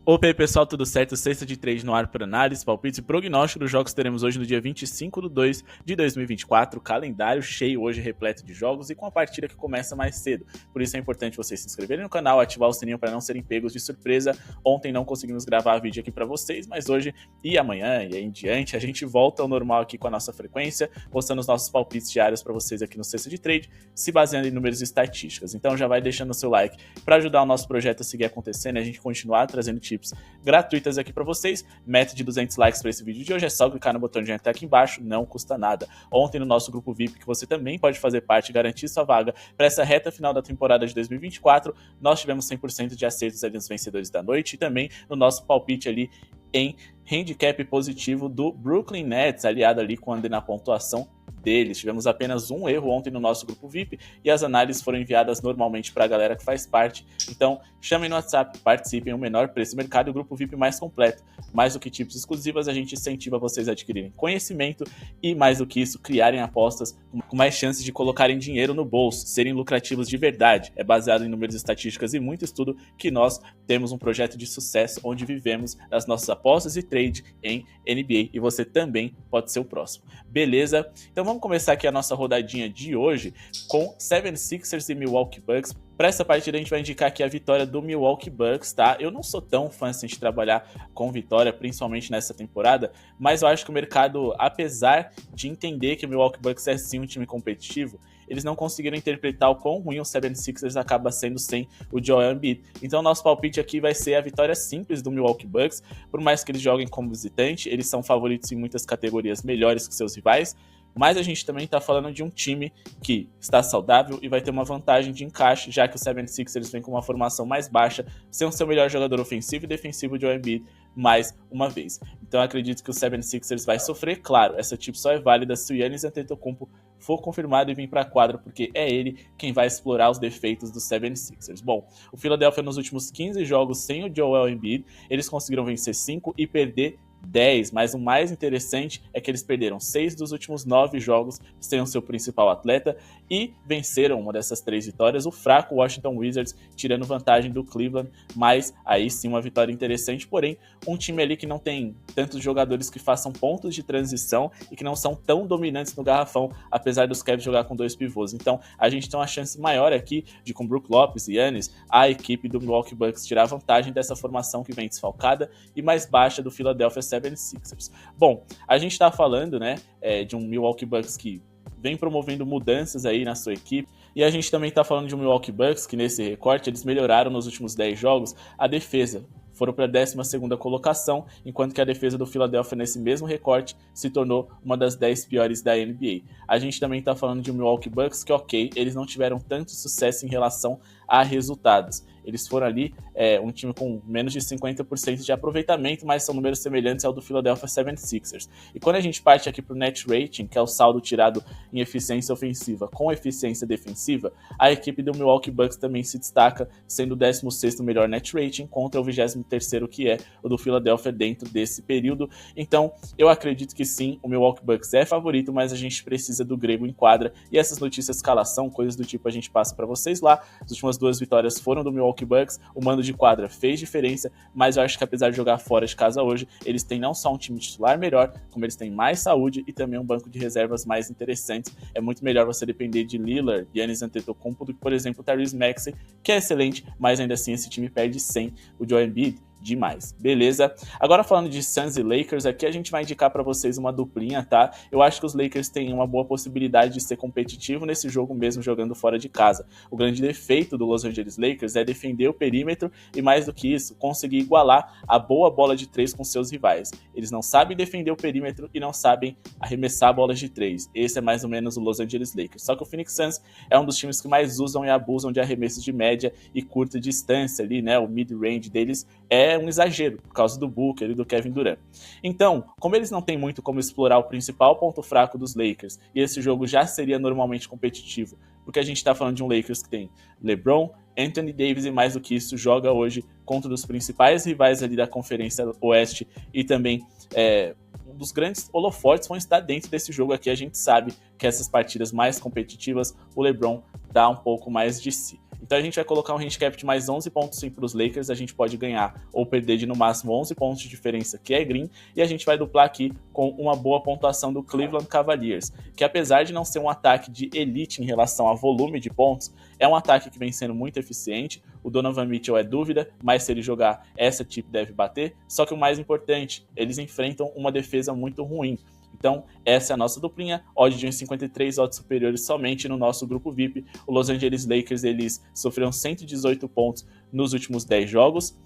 Opa, e aí pessoal, tudo certo? Sexta de trade no ar para análise, palpites e prognóstico dos jogos que teremos hoje no dia 25/2 de 2024, calendário cheio hoje repleto de jogos e com a partida que começa mais cedo. Por isso é importante vocês se inscreverem no canal, ativar o sininho para não serem pegos de surpresa. Ontem não conseguimos gravar vídeo aqui para vocês, mas hoje e amanhã e aí em diante a gente volta ao normal aqui com a nossa frequência, postando os nossos palpites diários para vocês aqui no Sexta de Trade, se baseando em números e estatísticas. Então já vai deixando o seu like para ajudar o nosso projeto a seguir acontecendo e a gente continuar trazendo tips gratuitas aqui para vocês. Meta de 200 likes para esse vídeo de hoje, é só clicar no botão de entrar aqui embaixo, não custa nada. Ontem no nosso grupo VIP, que você também pode fazer parte e garantir sua vaga para essa reta final da temporada de 2024, nós tivemos 100% de acertos ali nos vencedores da noite e também no nosso palpite ali em handicap positivo do Brooklyn Nets, aliado ali com a pontuação deles. Tivemos apenas um erro ontem no nosso grupo VIP e as análises foram enviadas normalmente para a galera que faz parte. Então, chamem no WhatsApp, participem, o menor preço do mercado e o grupo VIP mais completo. Mais do que tips exclusivas, a gente incentiva vocês a adquirirem conhecimento e, mais do que isso, criarem apostas com mais chances de colocarem dinheiro no bolso, serem lucrativos de verdade. É baseado em números, estatísticas e muito estudo que nós temos um projeto de sucesso onde vivemos as nossas apostas e trade em NBA e você também pode ser o próximo. Beleza? Então vamos começar aqui a nossa rodadinha de hoje com 76ers e Milwaukee Bucks. Para essa partida a gente vai indicar aqui a vitória do Milwaukee Bucks, tá? Eu não sou tão fã assim de trabalhar com vitória, principalmente nessa temporada, mas eu acho que o mercado, apesar de entender que o Milwaukee Bucks é sim um time competitivo, eles não conseguiram interpretar o quão ruim o 76ers acaba sendo sem o Joel Embiid. Então nosso palpite aqui vai ser a vitória simples do Milwaukee Bucks, por mais que eles joguem como visitante, eles são favoritos em muitas categorias melhores que seus rivais, mas a gente também está falando de um time que está saudável e vai ter uma vantagem de encaixe, já que o 76ers vem com uma formação mais baixa, sem o seu melhor jogador ofensivo e defensivo, Joel Embiid, mais uma vez. Então eu acredito que o 76ers vai sofrer. Claro, essa tip só é válida se o Giannis Antetokounmpo for confirmado e vir para a quadra, porque é ele quem vai explorar os defeitos do 76ers. Bom, o Philadelphia nos últimos 15 jogos sem o Joel Embiid, eles conseguiram vencer 5 e perder 10, mas o mais interessante é que eles perderam 6 dos últimos 9 jogos sem o seu principal atleta e venceram uma dessas 3 vitórias, o fraco Washington Wizards, tirando vantagem do Cleveland, mas aí sim uma vitória interessante, porém um time ali que não tem tantos jogadores que façam pontos de transição e que não são tão dominantes no garrafão, apesar dos Cavs jogar com 2 pivôs. Então a gente tem uma chance maior aqui de, com Brook Lopes e Giannis, a equipe do Milwaukee Bucks tirar vantagem dessa formação que vem desfalcada e mais baixa do Philadelphia 76ers. Bom, a gente tá falando, né, de um Milwaukee Bucks que vem promovendo mudanças aí na sua equipe, e a gente também tá falando de um Milwaukee Bucks que nesse recorte eles melhoraram nos últimos 10 jogos a defesa. Foram para a 12ª colocação, enquanto que a defesa do Philadelphia nesse mesmo recorte se tornou uma das 10 piores da NBA. A gente também está falando de um Milwaukee Bucks que, ok, eles não tiveram tanto sucesso em relação a resultados. Eles foram ali um time com menos de 50% de aproveitamento, mas são números semelhantes ao do Philadelphia 76ers. E quando a gente parte aqui para o net rating, que é o saldo tirado em eficiência ofensiva com eficiência defensiva, a equipe do Milwaukee Bucks também se destaca, sendo o 16º melhor net rating contra o 23º, que é o do Philadelphia dentro desse período. Então, eu acredito que sim, o Milwaukee Bucks é favorito, mas a gente precisa do grego em quadra, e essas notícias de escalação, coisas do tipo, a gente passa para vocês lá. As últimas 2 vitórias foram do Milwaukee Bucks, o mando de quadra fez diferença, mas eu acho que apesar de jogar fora de casa hoje, eles têm não só um time titular melhor, como eles têm mais saúde e também um banco de reservas mais interessantes. É muito melhor você depender de Lillard, Giannis Antetokounmpo do que, por exemplo, o Tyrese Maxey, que é excelente, mas ainda assim esse time perde sem o Joel Embiid. Demais, beleza? Agora falando de Suns e Lakers, aqui a gente vai indicar para vocês uma duplinha, tá? Eu acho que os Lakers têm uma boa possibilidade de ser competitivo nesse jogo mesmo jogando fora de casa. O grande defeito do Los Angeles Lakers é defender o perímetro e, mais do que isso, conseguir igualar a boa bola de 3 com seus rivais. Eles não sabem defender o perímetro e não sabem arremessar bolas de 3. Esse é mais ou menos o Los Angeles Lakers. Só que o Phoenix Suns é um dos times que mais usam e abusam de arremessos de média e curta distância ali, né? O mid-range deles é um exagero, por causa do Booker e do Kevin Durant. Então, como eles não têm muito como explorar o principal ponto fraco dos Lakers, e esse jogo já seria normalmente competitivo, porque a gente está falando de um Lakers que tem LeBron, Anthony Davis e, mais do que isso, joga hoje contra um dos principais rivais ali da Conferência Oeste e também um dos grandes holofotes vão estar dentro desse jogo aqui. A gente sabe que essas partidas mais competitivas, o LeBron dá um pouco mais de si. Então a gente vai colocar um handicap de mais 11,5 para os Lakers, a gente pode ganhar ou perder de no máximo 11 pontos de diferença, que é green, e a gente vai duplar aqui com uma boa pontuação do Cleveland Cavaliers, que apesar de não ser um ataque de elite em relação a volume de pontos, é um ataque que vem sendo muito eficiente. O Donovan Mitchell é dúvida, mas se ele jogar, essa tip deve bater. Só que o mais importante, eles enfrentam uma defesa muito ruim. Então, essa é a nossa duplinha, odd de 1,53, odds superiores somente no nosso grupo VIP. O Los Angeles Lakers, eles sofreram 118 pontos nos últimos 10 jogos,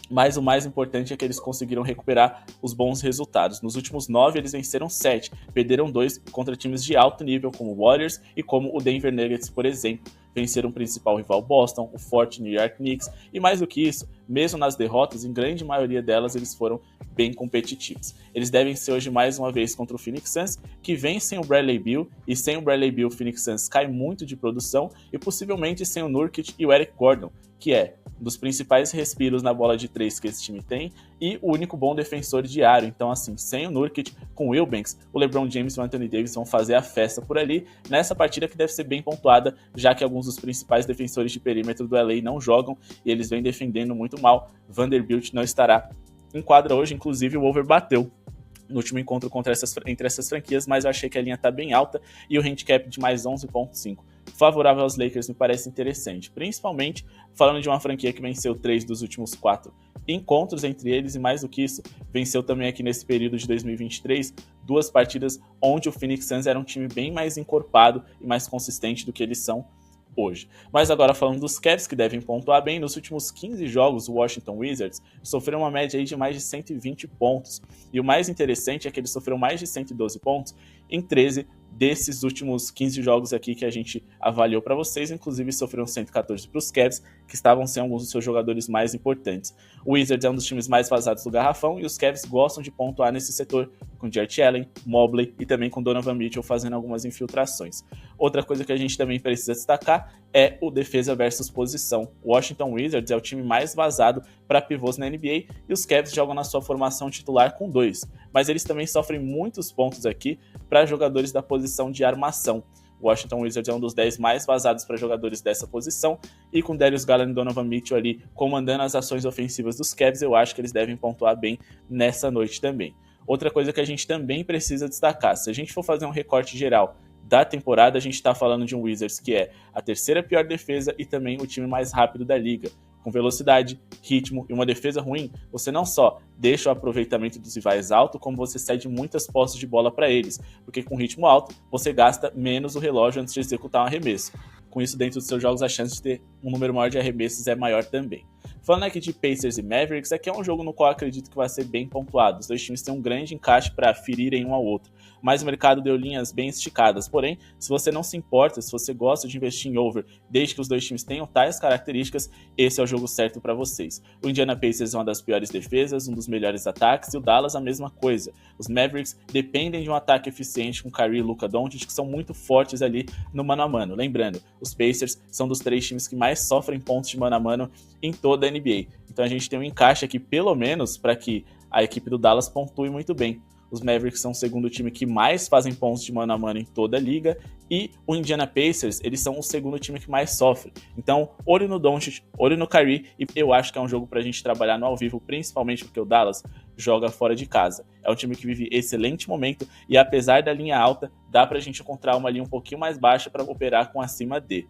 mas o mais importante é que eles conseguiram recuperar os bons resultados. Nos últimos 9, eles venceram 7, perderam 2 contra times de alto nível, como o Warriors e como o Denver Nuggets, por exemplo. Venceram o principal rival Boston, o forte New York Knicks, e mais do que isso, mesmo nas derrotas, em grande maioria delas, eles foram bem competitivos. Eles devem ser hoje mais uma vez contra o Phoenix Suns, que vem sem o Bradley Beal, e sem o Bradley Beal, o Phoenix Suns cai muito de produção, e possivelmente sem o Nurkic e o Eric Gordon, que é um dos principais respiros na bola de 3 que esse time tem, e o único bom defensor de aro. Então, assim, sem o Nurkic, com o Eubanks, o LeBron James e o Anthony Davis vão fazer a festa por ali, nessa partida que deve ser bem pontuada, já que alguns dos principais defensores de perímetro do LA não jogam, e eles vêm defendendo muito mal. Vanderbilt não estará em quadra hoje, inclusive o over bateu no último encontro entre essas franquias, mas eu achei que a linha está bem alta, e o handicap de mais 11,5 favorável aos Lakers me parece interessante, principalmente falando de uma franquia que venceu 3 dos últimos 4 encontros entre eles, e mais do que isso, venceu também aqui nesse período de 2023 2 partidas onde o Phoenix Suns era um time bem mais encorpado e mais consistente do que eles são hoje. Mas agora falando dos Cavs, que devem pontuar bem, nos últimos 15 jogos o Washington Wizards sofreu uma média aí de mais de 120 pontos, e o mais interessante é que eles sofreram mais de 112 pontos em 13 desses últimos 15 jogos aqui que a gente avaliou para vocês. Inclusive sofreram 114 para os Cavs, que estavam sem alguns dos seus jogadores mais importantes. O Wizards é um dos times mais vazados do garrafão, e os Cavs gostam de pontuar nesse setor, com Jarrett Allen, Mobley e também com Donovan Mitchell fazendo algumas infiltrações. Outra coisa que a gente também precisa destacar é o defesa versus posição. O Washington Wizards é o time mais vazado para pivôs na NBA, e os Cavs jogam na sua formação titular com 2, mas eles também sofrem muitos pontos aqui para jogadores da posição de armação. O Washington Wizards é um dos 10 mais vazados para jogadores dessa posição, e com Darius Garland e Donovan Mitchell ali comandando as ações ofensivas dos Cavs, eu acho que eles devem pontuar bem nessa noite também. Outra coisa que a gente também precisa destacar, se a gente for fazer um recorte geral da temporada, a gente está falando de um Wizards que é a terceira pior defesa e também o time mais rápido da liga. Com velocidade, ritmo e uma defesa ruim, você não só deixa o aproveitamento dos rivais alto, como você cede muitas posses de bola para eles, porque com ritmo alto, você gasta menos o relógio antes de executar um arremesso. Com isso, dentro dos seus jogos, a chance de ter um número maior de arremessos é maior também. Falando aqui de Pacers e Mavericks, aqui é um jogo no qual eu acredito que vai ser bem pontuado. Os dois times têm um grande encaixe para ferirem um ao outro, mas o mercado deu linhas bem esticadas. Porém, se você não se importa, se você gosta de investir em over, desde que os dois times tenham tais características, esse é o jogo certo para vocês. O Indiana Pacers é uma das piores defesas, um dos melhores ataques, e o Dallas a mesma coisa. Os Mavericks dependem de um ataque eficiente com Kyrie e Luka Doncic, que são muito fortes ali no mano a mano. Lembrando, os Pacers são dos 3 times que mais sofrem pontos de mano a mano em toda a NBA. Então a gente tem um encaixe aqui, pelo menos, para que a equipe do Dallas pontue muito bem. Os Mavericks são o segundo time que mais fazem pontos de mano a mano em toda a liga, e o Indiana Pacers, eles são o segundo time que mais sofre. Então, olho no Doncic, olho no Kyrie, e eu acho que é um jogo pra gente trabalhar no ao vivo, principalmente porque o Dallas joga fora de casa. É um time que vive excelente momento, e apesar da linha alta, dá pra gente encontrar uma linha um pouquinho mais baixa para operar com acima de.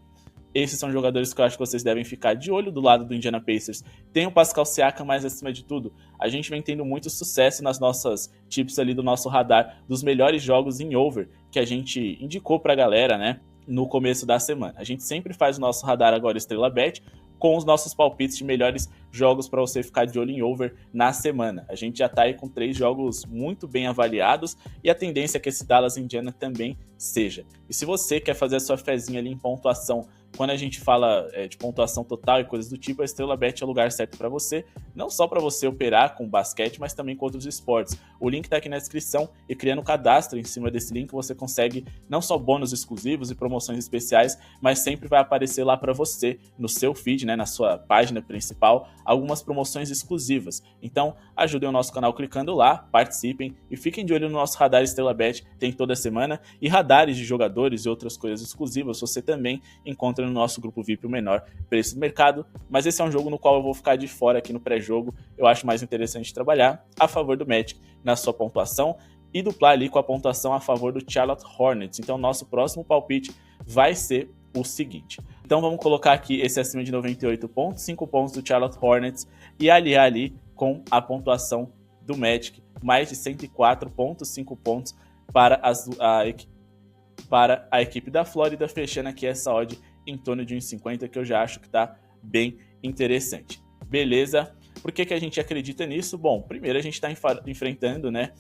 Esses são jogadores que eu acho que vocês devem ficar de olho do lado do Indiana Pacers. Tem o Pascal Siakam, mas acima de tudo, a gente vem tendo muito sucesso nas nossas tips ali do nosso radar, dos melhores jogos em over, que a gente indicou pra galera, né, no começo da semana. A gente sempre faz o nosso radar agora Estrela Bet, com os nossos palpites de melhores jogos para você ficar de olho em over na semana. A gente já tá aí com 3 jogos muito bem avaliados, e a tendência é que esse Dallas Indiana também seja. E se você quer fazer a sua fezinha ali em pontuação, quando a gente fala de pontuação total e coisas do tipo, a Estrela Bet é o lugar certo para você, não só para você operar com basquete, mas também com outros esportes. O link está aqui na descrição, e criando cadastro em cima desse link você consegue não só bônus exclusivos e promoções especiais, mas sempre vai aparecer lá para você no seu feed, né, na sua página principal, algumas promoções exclusivas. Então ajudem o nosso canal clicando lá, participem e fiquem de olho no nosso radar Estrela Bet, tem toda semana, e radares de jogadores e outras coisas exclusivas você também encontra encontra no nosso grupo VIP o menor preço do mercado, mas esse é um jogo no qual eu vou ficar de fora aqui no pré-jogo. Eu acho mais interessante trabalhar a favor do Magic na sua pontuação e duplar ali com a pontuação a favor do Charlotte Hornets. Então nosso próximo palpite vai ser o seguinte. Então vamos colocar aqui esse acima de 98,5 pontos do Charlotte Hornets e aliar ali com a pontuação do Magic, mais de 104,5 pontos para a equipe da Flórida, fechando aqui essa odd em torno de 1,50, que eu já acho que está bem interessante. Beleza? Por que a gente acredita nisso? Bom, primeiro a gente está enfrentando, né,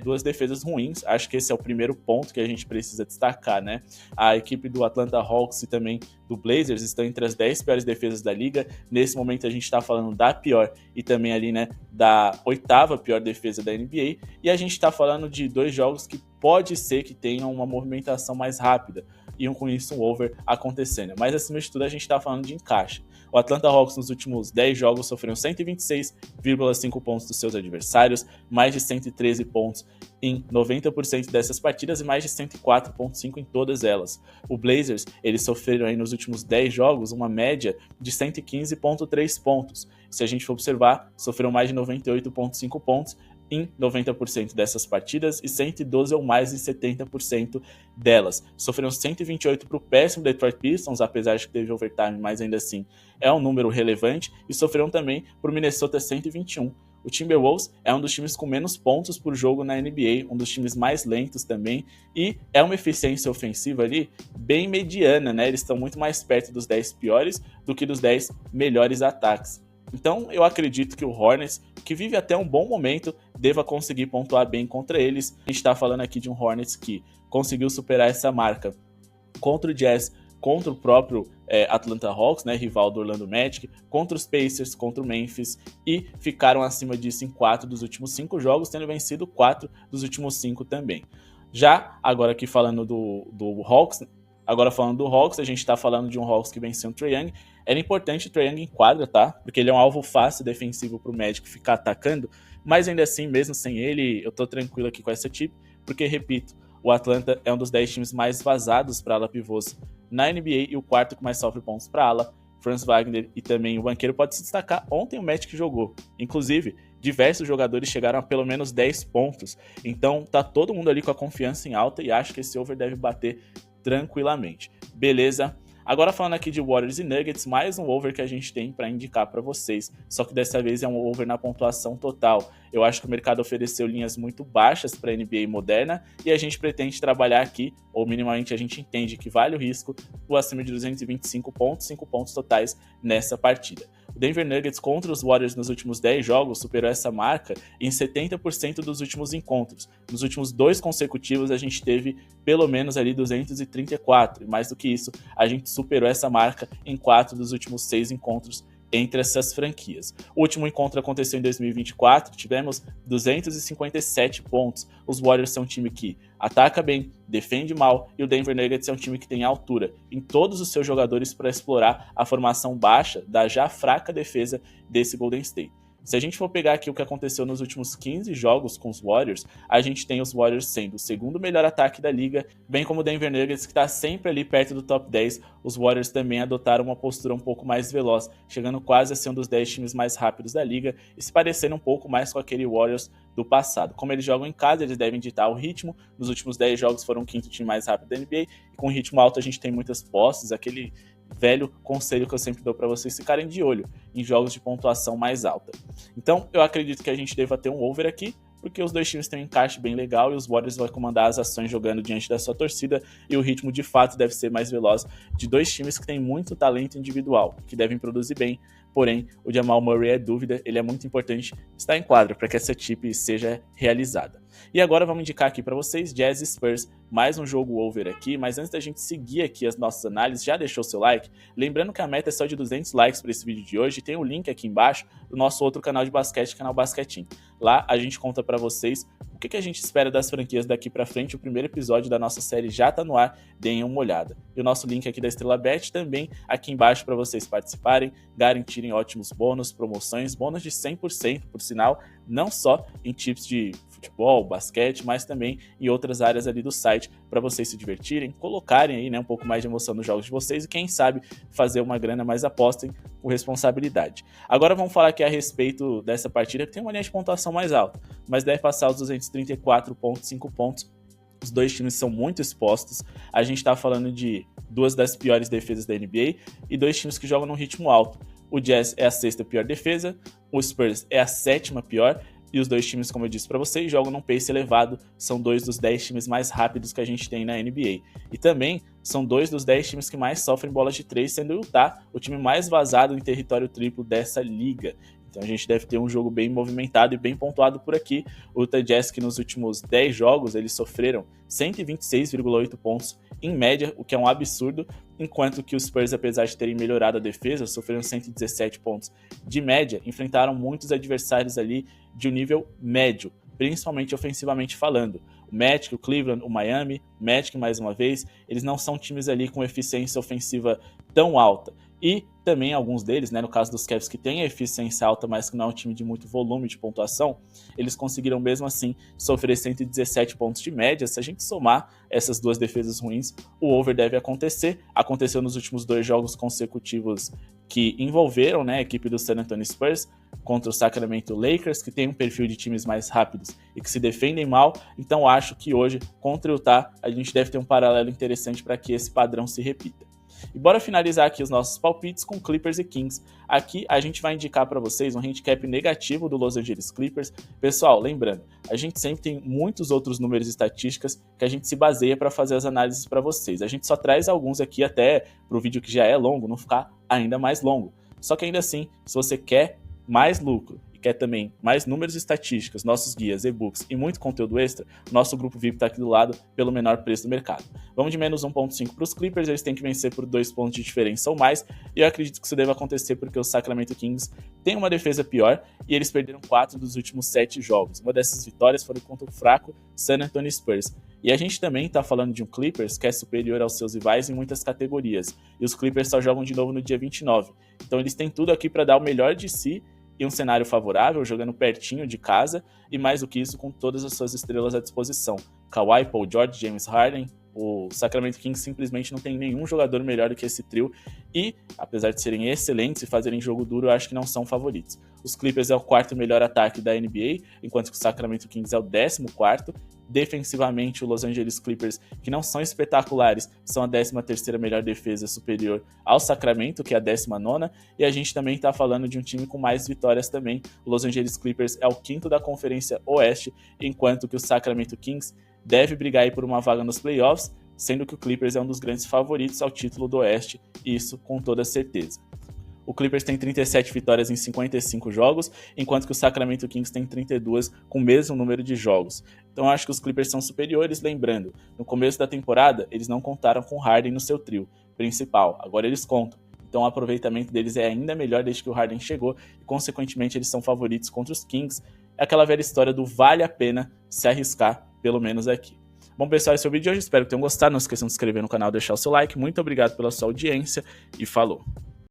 duas defesas ruins. Acho que esse é o primeiro ponto que a gente precisa destacar, né? A equipe do Atlanta Hawks e também do Blazers estão entre as 10 piores defesas da liga. Nesse momento a gente está falando da pior e também ali, né, da 8ª pior defesa da NBA. E a gente está falando de dois jogos que pode ser que tenham uma movimentação mais rápida e com isso um over acontecendo. Mas acima de tudo a gente está falando de encaixe. O Atlanta Hawks nos últimos 10 jogos sofreu 126,5 pontos dos seus adversários, mais de 113 pontos em 90% dessas partidas e mais de 104,5 em todas elas. O Blazers, eles sofreram aí nos últimos 10 jogos uma média de 115,3 pontos. Se a gente for observar, sofreram mais de 98,5 pontos em 90% dessas partidas e 112 ou mais em 70% delas. Sofreram 128 para o péssimo Detroit Pistons, apesar de que teve overtime, mas ainda assim é um número relevante, e sofreram também para o Minnesota 121. O Timberwolves é um dos times com menos pontos por jogo na NBA, um dos times mais lentos também, e é uma eficiência ofensiva ali bem mediana, né? Eles estão muito mais perto dos 10 piores do que dos 10 melhores ataques. Então eu acredito que o Hornets, que vive até um bom momento, deva conseguir pontuar bem contra eles. A gente está falando aqui de um Hornets que conseguiu superar essa marca contra o Jazz, contra o próprio Atlanta Hawks, né, rival do Orlando Magic, contra os Pacers, contra o Memphis, e ficaram acima disso em 4 dos últimos 5 jogos, tendo vencido 4 dos últimos 5 também. Já agora aqui falando do Hawks, a gente está falando de um Hawks que venceu o Trae Young. Era importante o Trae Young em quadra, tá? Porque ele é um alvo fácil defensivo para o Magic ficar atacando, mas ainda assim, mesmo sem ele, eu tô tranquilo aqui com essa tip, porque, repito, o Atlanta é um dos 10 times mais vazados para ala pivôs na NBA e o quarto que mais sofre pontos para ala. Franz Wagner e também o banqueiro pode se destacar. Ontem o Magic jogou, inclusive diversos jogadores chegaram a pelo menos 10 pontos, então tá todo mundo ali com a confiança em alta e acho que esse over deve bater tranquilamente. Beleza? Agora falando aqui de Warriors e Nuggets, mais um over que a gente tem para indicar para vocês, só que dessa vez é um over na pontuação total. Eu acho que o mercado ofereceu linhas muito baixas para a NBA moderna e a gente pretende trabalhar aqui, ou minimamente a gente entende que vale o risco, o acima de 225 pontos, 5 pontos totais nessa partida. O Denver Nuggets contra os Warriors nos últimos 10 jogos superou essa marca em 70% dos últimos encontros. Nos últimos 2 consecutivos a gente teve pelo menos ali 234, e mais do que isso, a gente superou essa marca em 4 dos últimos 6 encontros entre essas franquias. O último encontro aconteceu em 2024, tivemos 257 pontos. Os Warriors são um time que ataca bem, defende mal, e o Denver Nuggets é um time que tem altura em todos os seus jogadores para explorar a formação baixa da já fraca defesa desse Golden State. Se a gente for pegar aqui o que aconteceu nos últimos 15 jogos com os Warriors, a gente tem os Warriors sendo o segundo melhor ataque da liga, bem como o Denver Nuggets, que está sempre ali perto do top 10. Os Warriors também adotaram uma postura um pouco mais veloz, chegando quase a ser um dos 10 times mais rápidos da liga e se parecendo um pouco mais com aquele Warriors do passado. Como eles jogam em casa, eles devem ditar o ritmo. Nos últimos 10 jogos foram o 5º time mais rápido da NBA, e com ritmo alto a gente tem muitas posses, aquele velho conselho que eu sempre dou para vocês ficarem de olho em jogos de pontuação mais alta. Então eu acredito que a gente deva ter um over aqui, porque os dois times têm um encaixe bem legal e os Warriors vão comandar as ações jogando diante da sua torcida, e o ritmo de fato deve ser mais veloz de dois times que têm muito talento individual, que devem produzir bem. Porém, o Jamal Murray é dúvida, ele é muito importante estar em quadra para que essa tip seja realizada. E agora vamos indicar aqui para vocês Jazz e Spurs, mais um jogo over aqui, mas antes da gente seguir aqui as nossas análises, já deixou seu like? Lembrando que a meta é só de 200 likes para esse vídeo de hoje, e tem o link aqui embaixo do nosso outro canal de basquete, canal Basquetinho. Lá a gente conta para vocês o que a gente espera das franquias daqui para frente. O primeiro episódio da nossa série já tá no ar, deem uma olhada. E o nosso link aqui da Estrela Bet também aqui embaixo para vocês participarem, garantirem ótimos bônus, promoções, bônus de 100%, por sinal, não só em tips de futebol, basquete, mas também em outras áreas ali do site, para vocês se divertirem, colocarem aí, né, um pouco mais de emoção nos jogos de vocês e quem sabe fazer uma grana, mas apostem com responsabilidade. Agora vamos falar aqui a respeito dessa partida, que tem uma linha de pontuação mais alta, mas deve passar os 234,5 pontos. Os dois times são muito expostos. A gente tá falando de duas das piores defesas da NBA e dois times que jogam num ritmo alto. O Jazz é a sexta pior defesa, o Spurs é a sétima pior, e os dois times, como eu disse para vocês, jogam num pace elevado, são dois dos 10 times mais rápidos que a gente tem na NBA. E também são dois dos 10 times que mais sofrem bolas de 3, sendo o Utah o time mais vazado em território triplo dessa liga. Então a gente deve ter um jogo bem movimentado e bem pontuado por aqui. O Utah Jazz, que nos últimos 10 jogos eles sofreram 126,8 pontos em média, o que é um absurdo, enquanto que os Spurs, apesar de terem melhorado a defesa, sofreram 117 pontos de média, enfrentaram muitos adversários ali de um nível médio, principalmente ofensivamente falando. O Magic, o Cleveland, o Miami, o Magic mais uma vez, eles não são times ali com eficiência ofensiva tão alta. E também alguns deles, né, no caso dos Cavs, que têm a eficiência alta, mas que não é um time de muito volume de pontuação, eles conseguiram mesmo assim sofrer 117 pontos de média. Se a gente somar essas duas defesas ruins, o over deve acontecer. Aconteceu nos últimos 2 jogos consecutivos que envolveram, né, a equipe do San Antonio Spurs contra o Sacramento Lakers, que tem um perfil de times mais rápidos e que se defendem mal. Então acho que hoje, contra o Utah, a gente deve ter um paralelo interessante para que esse padrão se repita. E bora finalizar aqui os nossos palpites com Clippers e Kings. Aqui a gente vai indicar para vocês um handicap negativo do Los Angeles Clippers. Pessoal, lembrando, a gente sempre tem muitos outros números e estatísticas que a gente se baseia para fazer as análises para vocês. A gente só traz alguns aqui até para o vídeo que já é longo não ficar ainda mais longo. Só que ainda assim, se você quer mais lucro e quer também mais números e estatísticas, nossos guias, e-books e muito conteúdo extra, nosso grupo VIP está aqui do lado pelo menor preço do mercado. Vamos de menos 1.5 para os Clippers, eles têm que vencer por 2 pontos de diferença ou mais, e eu acredito que isso deve acontecer porque o Sacramento Kings tem uma defesa pior e eles perderam 4 dos últimos 7 jogos. Uma dessas vitórias foi contra o fraco San Antonio Spurs. E a gente também está falando de um Clippers que é superior aos seus rivais em muitas categorias, e os Clippers só jogam de novo no dia 29. Então eles têm tudo aqui para dar o melhor de si e um cenário favorável, jogando pertinho de casa, e mais do que isso, com todas as suas estrelas à disposição. Kawhi, Paul George, James Harden, o Sacramento Kings simplesmente não tem nenhum jogador melhor do que esse trio, e apesar de serem excelentes e fazerem jogo duro, eu acho que não são favoritos. Os Clippers é o 4º melhor ataque da NBA, enquanto que o Sacramento Kings é o 14º. Defensivamente, o Los Angeles Clippers, que não são espetaculares, são a 13ª melhor defesa, superior ao Sacramento, que é a 19ª, e a gente também está falando de um time com mais vitórias também. O Los Angeles Clippers é o 5º da Conferência Oeste, enquanto que o Sacramento Kings deve brigar aí por uma vaga nos playoffs, sendo que o Clippers é um dos grandes favoritos ao título do Oeste, isso com toda certeza. O Clippers tem 37 vitórias em 55 jogos, enquanto que o Sacramento Kings tem 32 com o mesmo número de jogos. Então eu acho que os Clippers são superiores, lembrando, no começo da temporada eles não contaram com Harden no seu trio principal, agora eles contam. Então o aproveitamento deles é ainda melhor desde que o Harden chegou e consequentemente eles são favoritos contra os Kings. É aquela velha história do vale a pena se arriscar, pelo menos aqui. Bom pessoal, esse é o vídeo de hoje, espero que tenham gostado, não esqueçam de se inscrever no canal e deixar o seu like. Muito obrigado pela sua audiência e falou!